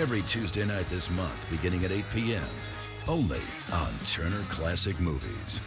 every Tuesday night this month beginning at 8 p.m. only on Turner Classic Movies.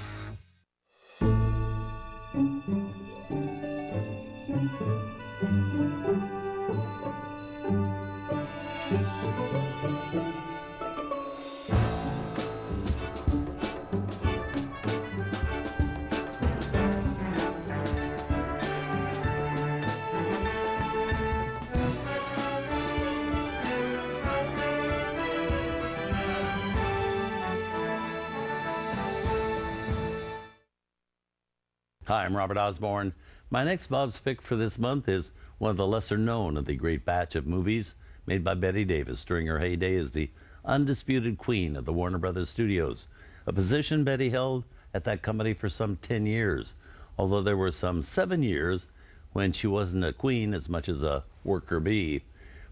Hi, I'm Robert Osborne. My next Bob's pick for this month is one of the lesser known of the great batch of movies made by Bette Davis during her heyday as the undisputed queen of the Warner Brothers studios, a position Bette held at that company for some 10 years, although there were some 7 years when she wasn't a queen as much as a worker bee.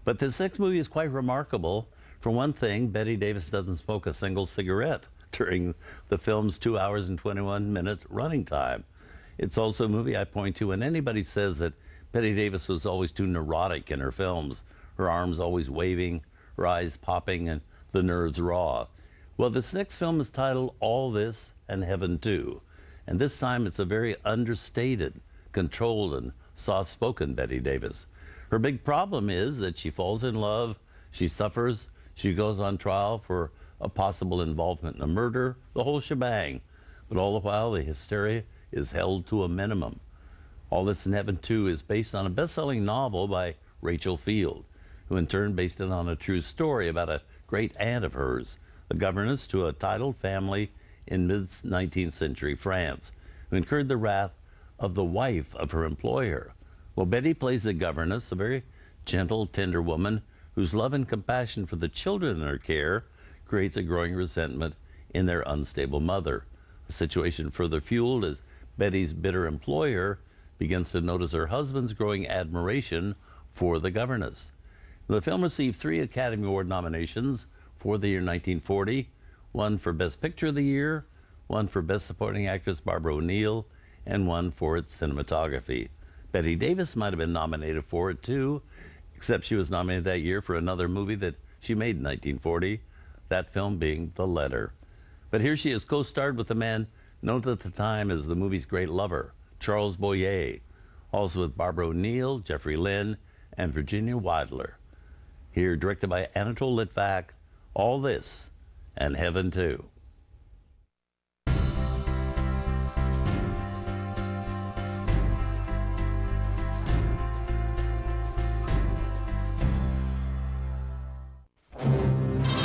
But this next movie is quite remarkable. For one thing, Bette Davis doesn't smoke a single cigarette during the film's 2 hours and 21 minutes running time. It's also a movie I point to when anybody says that Bette Davis was always too neurotic in her films, her arms always waving, her eyes popping, and the nerves raw. Well, this next film is titled All This and Heaven Too, and this time it's a very understated, controlled, and soft-spoken Bette Davis. Her big problem is that she falls in love, she suffers, she goes on trial for a possible involvement in a murder, the whole shebang. But all the while, the hysteria is held to a minimum. All This in Heaven Too is based on a best-selling novel by Rachel Field, who in turn based it on a true story about a great aunt of hers, a governess to a titled family in mid-19th century France, who incurred the wrath of the wife of her employer. Well, Bette plays the governess, a very gentle, tender woman whose love and compassion for the children in her care creates a growing resentment in their unstable mother. A situation further fueled as Betty's bitter employer begins to notice her husband's growing admiration for the governess. The film received 3 Academy Award nominations for the year 1940, one for Best Picture of the Year, one for Best Supporting Actress Barbara O'Neill, and one for its cinematography. Bette Davis might have been nominated for it too, except she was nominated that year for another movie that she made in 1940, that film being The Letter. But here she is co-starred with the man known at the time as the movie's great lover, Charles Boyer, also with Barbara O'Neill, Jeffrey Lynn, and Virginia Wadler. Here, directed by Anatole Litvak, All This and Heaven Too.